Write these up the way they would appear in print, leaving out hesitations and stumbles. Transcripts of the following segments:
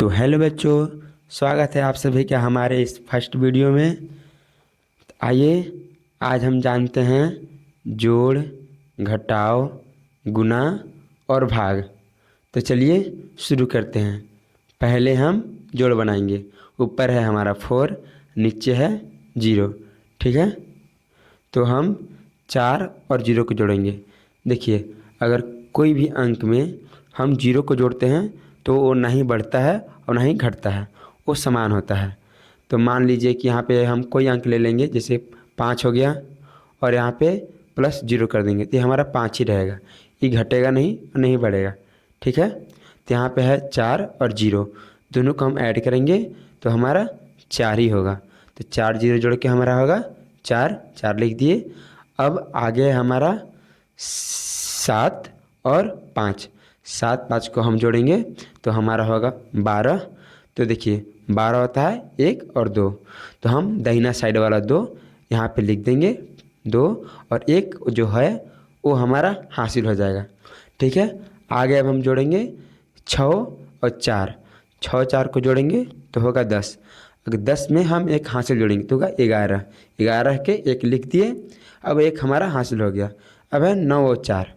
तो हेलो बच्चों, स्वागत है आप सभी का हमारे इस फर्स्ट वीडियो में। आइए आज हम जानते हैं जोड़, घटाव, गुणा और भाग। तो चलिए शुरू करते हैं। पहले हम जोड़ बनाएंगे। ऊपर है हमारा 4, नीचे है 0। ठीक है, तो हम 4 और 0 को जोड़ेंगे। देखिए, अगर कोई भी अंक में हम 0 को जोड़ते हैं तो वो ना ही बढ़ता है और ना ही घटता है, वो समान होता है। तो मान लीजिए कि यहाँ पे हम कोई अंक ले लेंगे, जैसे 5 हो गया, और यहाँ पे प्लस 0 कर देंगे तो ये हमारा 5 ही रहेगा। ये घटेगा नहीं और नहीं बढ़ेगा। ठीक है, तो यहाँ पे है 4 और 0, दोनों को हम ऐड करेंगे तो हमारा 4 ही होगा। तो 4 0 जोड़ के हमारा होगा 4, 4 लिख दिए। अब आगे हमारा 7 और 5, 7 5 को हम जोड़ेंगे तो हमारा होगा 12। तो देखिए 12 होता है 1 और 2, तो हम दाहिना साइड वाला 2 यहाँ पे लिख देंगे 2, और 1 जो है वो हमारा हासिल हो जाएगा। ठीक है, आगे अब हम जोड़ेंगे 6 और 4, 6 4 को जोड़ेंगे तो होगा 10। अगर 10 में हम एक हासिल जोड़ेंगे तो होगा 11, 11 के एक लिख दिए। अब एक हमारा हासिल हो गया। अब है 9 और 4,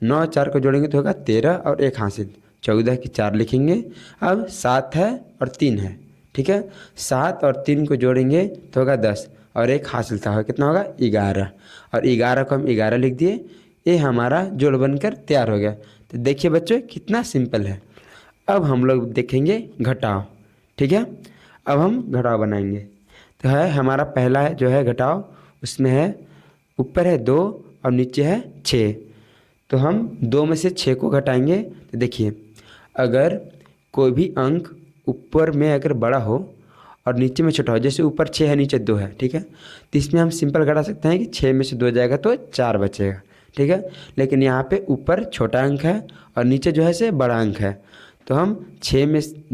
9 4 को जोड़ेंगे तो होगा 13 और एक हासिल, 14 की 4 लिखेंगे। अब 7 है और 3 है। ठीक है, 7 और 3 को जोड़ेंगे तो होगा 10 और एक हासिल था, कितना होगा 11, और 11 को हम 11 लिख दिए। ये हमारा जोड़ बनकर तैयार हो गया। तो देखिए बच्चों कितना सिंपल है। अब हम लोग देखेंगे घटाव। ठीक है, अब हम घटाव बनाएंगे। तो है हमारा पहला है जो है घटाव, उसमें है ऊपर है 2 और नीचे है 6। तो हम 2 में से 6 को घटाएंगे। तो देखिए, अगर कोई भी अंक ऊपर में अगर बड़ा हो और नीचे में छोटा हो, जैसे ऊपर 6 है नीचे 2 है, ठीक है, तो इसमें हम सिंपल घटा सकते हैं कि 6 में से 2 जाएगा तो 4 बचेगा। ठीक है, लेकिन यहाँ पे ऊपर छोटा अंक है और नीचे जो है से बड़ा अंक है, तो हम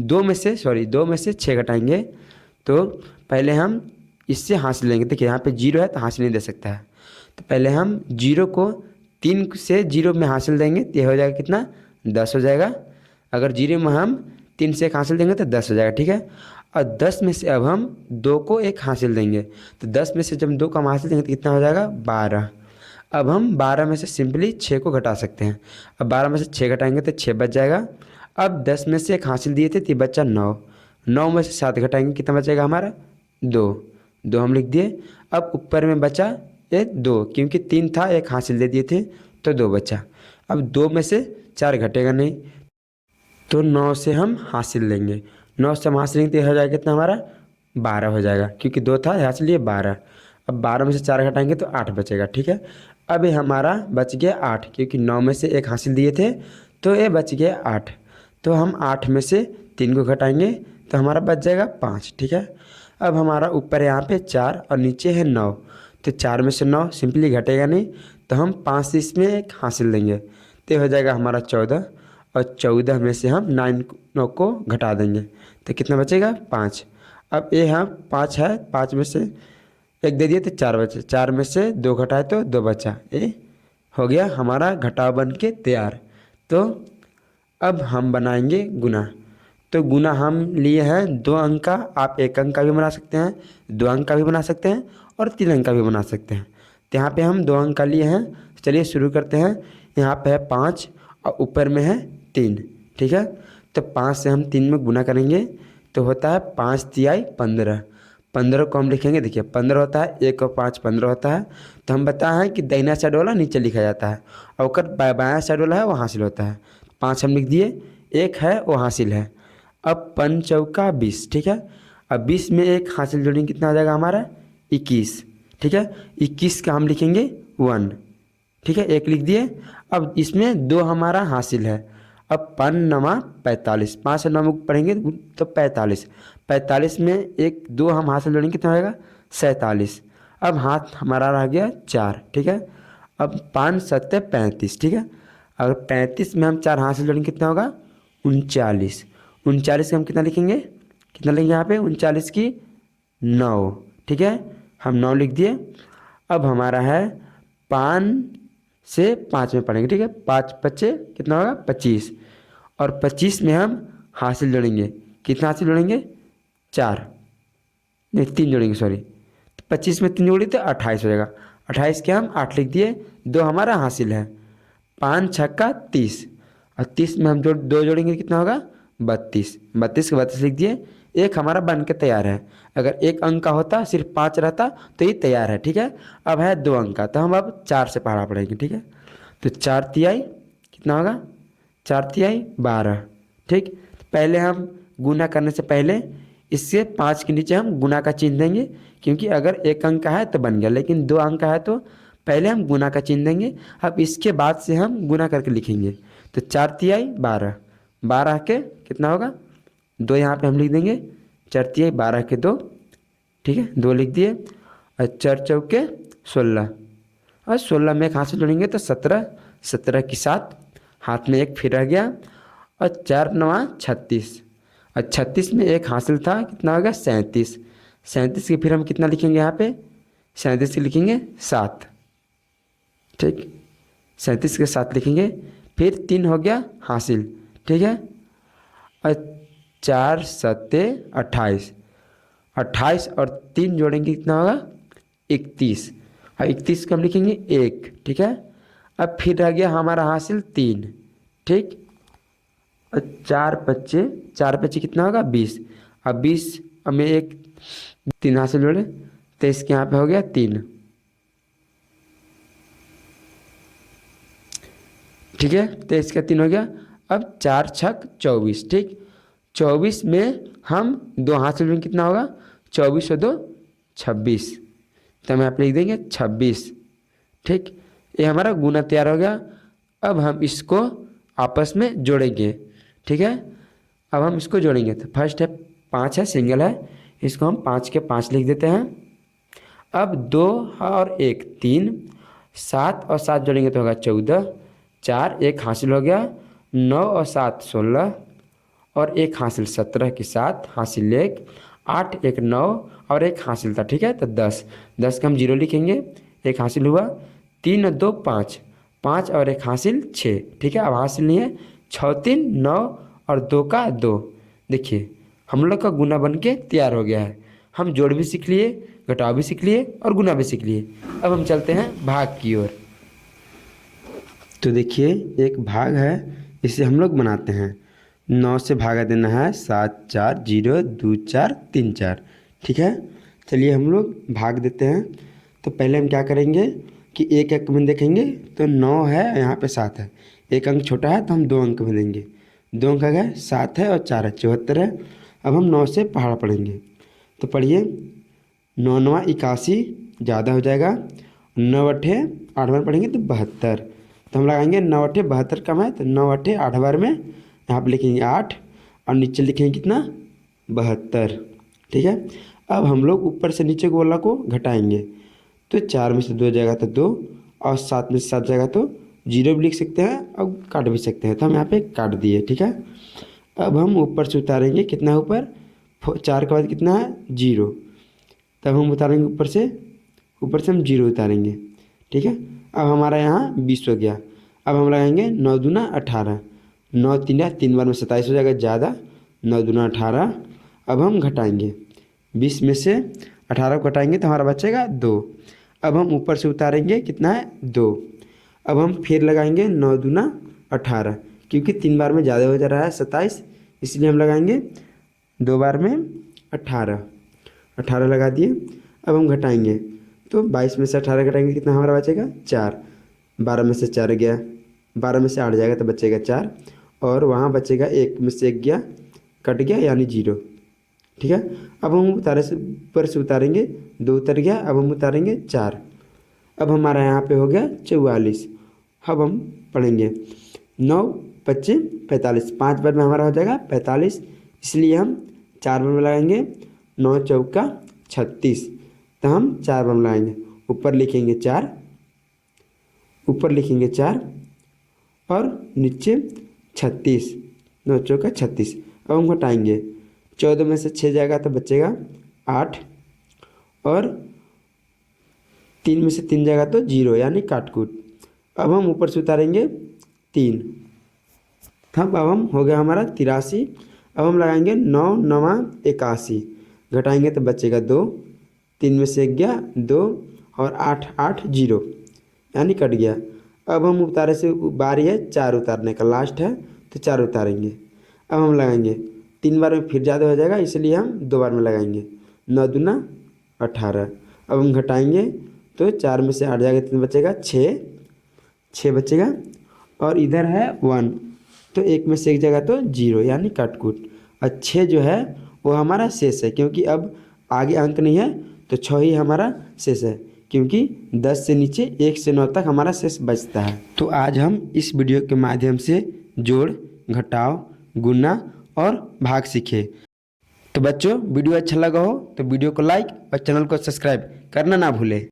2 में से 6 घटाएंगे। तो पहले हम इससे हासिल लेंगे। देखिए यहाँ पे 0 है तो हासिल नहीं दे सकता है, तो पहले हम 0 को 3 से 0 में हासिल देंगे तो ये हो जाएगा कितना, 10 हो जाएगा। अगर 0 में हम 3 से 1 हासिल देंगे तो 10 हो जाएगा। ठीक है, और 10 में से अब हम 2 को 1 हासिल देंगे, तो 10 में से जब 2 को हम हासिल देंगे तो कितना हो जाएगा 12। अब हम 12 में से सिंपली 6 को घटा सकते हैं। अब 12 में से 6 घटाएंगे तो 6 बच जाएगा। अब 10 में से 1 हासिल दिए थे तो बच्चा 9, 9 में से 7 घटाएंगे कितना बचेगा हमारा 2, 2 हम लिख दिए। अब ऊपर में बचा ये 2, क्योंकि 3 था 1 हासिल दे दिए थे तो 2 बचा। अब 2 में से 4 घटेगा नहीं, तो 9 से हम हासिल लेंगे। 9 से हम हासिल लेंगे तो हो जाएगा कितना हमारा 12 हो जाएगा, क्योंकि 2 था हासिल लिए 12। अब 12 में से 4 घटाएंगे तो 8 बचेगा। ठीक है, अब ये हमारा बच गया 8, क्योंकि 9 में से 1 हासिल दिए थे तो ये बच गया 8। तो हम 8 में से 3 को घटाएंगे तो हमारा बच जाएगा 5। ठीक है, अब हमारा ऊपर यहाँ पे 4 और नीचे है 9, तो 4 में से 9 सिंपली घटेगा नहीं, तो हम 5 से इसमें 1 हासिल देंगे तो हो जाएगा हमारा 14, और 14 में से हम 9 को घटा देंगे तो कितना बचेगा 5। अब ये यहाँ 5 है, 5 में से 1 दे दिए तो 4 बचे, 4 में से 2 घटाए तो 2 बचा। ये हो गया हमारा घटाव बन के तैयार। तो अब हम बनाएंगे गुना। तो गुना हम लिए हैं 2 अंक का, आप 1 अंक का भी बना सकते हैं, 2 अंक का भी बना सकते हैं और 3 अंक का भी बना सकते हैं। तो यहाँ पे हम 2 अंक का लिए हैं। चलिए शुरू करते हैं। यहाँ पे है 5 और ऊपर में है 3। ठीक है, तो 5 से हम 3 में गुना करेंगे तो होता है 5 तिहाई 15। 15 को हम लिखेंगे, देखिए 15 होता है, 1 और 5 15 होता है। तो हम बताए हैं कि दाहिना साइड वाला नीचे लिखा जाता है और ओकर बायां साइड वाला है वो हासिल होता है। 5 हम लिख दिए, 1 है वो हासिल है। अब 5 चौका 20। ठीक है, अब 20 में 1 हासिल जोड़ेंगे कितना हो जाएगा हमारा 21। ठीक है, 21 का हम लिखेंगे 1। ठीक है, 1 लिख दिए। अब इसमें 2 हमारा हासिल है। अब 5 नमा 45, 5 से 9 पढ़ेंगे तो 45, 45 में 1 2 हम हासिल जोड़ेंगे कितना होगा 47। अब हाथ हमारा रह गया 4। ठीक है, अब 5 7 35। ठीक है, अगर 35 में हम 4 हासिल जोड़ेंगे कितना होगा 39। 39 का हम कितना लिखेंगे, कितना लिखेंगे यहाँ पे 39 की 9। ठीक है, हम 9 लिख दिए। अब हमारा है 5 से 5 में पढ़ेंगे। ठीक है, 5 बच्चे कितना होगा 25, और 25 में हम हासिल जोड़ेंगे कितना हासिल जोड़ेंगे 4, नहीं 3 जोड़ेंगे सॉरी, तो 25 में 3 जोड़ी तो 28 हो जाएगा। 28 के हम 8 लिख दिए, 2 हमारा हासिल है। 5 छक्का 30, और 30 में हम 2 जोड़ेंगे कितना होगा 32, 32 के 32 लिख दिए। एक हमारा बन के तैयार है। अगर एक अंक का होता सिर्फ 5 रहता तो ये तैयार है, ठीक है। अब है 2 अंक का, तो हम अब 4 से पढ़ा पड़ेंगे, ठीक है। तो 4 तिहाई कितना होगा 4 तिहाई 12, ठीक। पहले हम गुना करने से पहले इससे 5 के नीचे हम गुना का चिन्ह देंगे, क्योंकि अगर एक अंक का है तो बन गया, लेकिन 2 अंक का है तो पहले हम गुना का चिन्ह देंगे। अब इसके बाद से हम गुना करके लिखेंगे। तो 4 तिहाई 12, 12 के कितना होगा 2, यहाँ पे हम लिख देंगे 4 तिहाई 12 के 2, ठीक है 2 लिख दिए। और 4 चौके 16, और 16 में एक हाथ से जोड़ेंगे तो 17, 17 की 7, हाथ में एक फिर रह गया। और 4 नवा 36, और 36 में एक हासिल था कितना होगा 37, 37 के फिर हम कितना लिखेंगे यहाँ पे 37 के लिखेंगे 7, ठीक। 37 के 7 लिखेंगे, फिर 3 हो गया हासिल, ठीक है। और 4 7 28, 28 और 3 जोड़ेंगे कितना होगा 31, और 31 को हम लिखेंगे 1, ठीक है। अब फिर रह गया हमारा हासिल 3, ठीक। और 4 पच्चे कितना होगा 20, अब 20 में एक 3 हासिल जोड़े तो इसके यहाँ पे हो गया 3, ठीक है। तो इसका 3 हो गया। अब 4 छक 24, ठीक। 24 में हम 2 हासिल जोड़ेंगे कितना होगा 24 और 2 26, तो हम यहाँ पे लिख देंगे 26, ठीक। ये हमारा गुना तैयार हो गया। अब हम इसको आपस में जोड़ेंगे, ठीक है। अब हम इसको जोड़ेंगे तो फर्स्ट है 5 है सिंगल है, इसको हम 5 के 5 लिख देते हैं। अब 2 और 1 3, 7 और 7 जोड़ेंगे तो होगा 14, 4 एक हासिल हो गया, 9 और 7 16, और एक हासिल 17 के 7 हासिल 1, 8 एक 9 और एक हासिल था, ठीक है। तो 10, 10 का हम 0 लिखेंगे, एक हासिल हुआ। 3 और 2 5, 5 और एक हासिल 6, ठीक है। अब हासिल नहीं है, 6 3 9 और 2 का 2। देखिए हम लोग का गुना बन के तैयार हो गया है। हम जोड़ भी सीख लिए, घटाव भी सीख लिए और गुना भी सीख लिए। अब हम चलते हैं भाग की ओर। तो देखिए एक भाग है, इसे हम लोग बनाते हैं। 9 से भागा देना है 7 4 0 2 4 3 4, ठीक है। चलिए हम लोग भाग देते हैं। तो पहले हम क्या करेंगे कि एक अंक में देखेंगे तो 9 है, यहाँ पे 7 है, एक अंक छोटा है तो हम 2 अंक में देंगे। 2 अंक है 7 है और 4 है 74 है। अब हम 9 से पहाड़ पढ़ेंगे, तो पढ़िए 9 9 81, ज़्यादा हो जाएगा। 9 अठे 8 बार पढ़ेंगे तो 72, तो हम लगाएंगे 9 अठे 72 कम है, तो 9 अठे 8 बार में यहाँ पे लिखेंगे 8 और नीचे लिखेंगे कितना 72, ठीक है। अब हम लोग ऊपर से नीचे को वाला को घटाएंगे, तो 4 में से 2 जाएगा तो 2, और 7 में से 7 जाएगा तो 0 भी लिख सकते हैं और काट भी सकते हैं, तो हम यहाँ पे काट दिए, ठीक है। अब हम ऊपर से उतारेंगे कितना ऊपर 4 के बाद कितना है 0, तब हम उतारेंगे ऊपर से हम 0 उतारेंगे, ठीक है। अब हमारा यहाँ 20 हो गया। अब हम लगाएंगे 9 दूना 18, 9 3 3 बार में 27 हो जाएगा ज़्यादा, 9 दूना 18। अब हम घटाएंगे 20 में से 18 को घटाएंगे तो हमारा बचेगा 2। अब हम ऊपर से उतारेंगे कितना है 2। अब हम फिर लगाएंगे 9 दूना 18, क्योंकि 3 बार में ज़्यादा हो जा रहा है 27, इसलिए हम लगाएंगे 2 बार में 18, 18 लगा दिए। अब हम घटाएंगे तो 22 में से 18 घटाएंगे कितना हमारा बचेगा 4, 12 में से 4 गया, 12 में से 8 जाएगा तो बचेगा 4, और वहाँ बचेगा 1 में से 1 गया कट गया यानी 0, ठीक है। अब हम उतारे से ऊपर से उतारेंगे 2 उतर गया, अब हम उतारेंगे 4। अब हमारा यहाँ पे हो गया 44। अब हम पढ़ेंगे 9 25 45, 5 बार में हमारा हो जाएगा 45, इसलिए हम 4 बार में लगाएंगे 9 चौका 36, तो हम 4 बार में लगाएंगे। ऊपर लिखेंगे 4, ऊपर लिखेंगे 4 और नीचे 36, 9 चौका 36। अब हम घटाएंगे 14 में से 6 जाएगा तो बचेगा 8, और 3 में से 3 जाएगा तो 0 यानी काटकूट। अब हम ऊपर से उतारेंगे 3, तब अब हम हो गया हमारा 83। अब हम लगाएंगे 9 9 81, घटाएंगे तो बचेगा 2, 3 में से 1 गया 2 और 8 8 0 यानी कट गया। अब हम उतारे से बारी है 4 उतारने का, लास्ट है तो 4 उतारेंगे। अब हम लगाएंगे 3 बार में फिर ज़्यादा हो जाएगा, इसलिए हम 2 बार में लगाएंगे। 9 दूना 18। अब हम घटाएंगे तो 4 में से 8 जाएगा, कितना बचेगा 6, 6 बचेगा। और इधर है 1, तो 1 में से 1 जगह तो 0 यानी कटकुट। और 6 जो है वो हमारा शेष है, क्योंकि अब आगे अंक नहीं है तो 6 ही हमारा शेष है, क्योंकि 10 से नीचे 1 से 9 तक हमारा शेष बचता है। तो आज हम इस वीडियो के माध्यम से जोड़, घटाव, गुणा और भाग सीखे। तो बच्चों वीडियो अच्छा लगा हो तो वीडियो को लाइक और चैनल को सब्सक्राइब करना ना भूलें।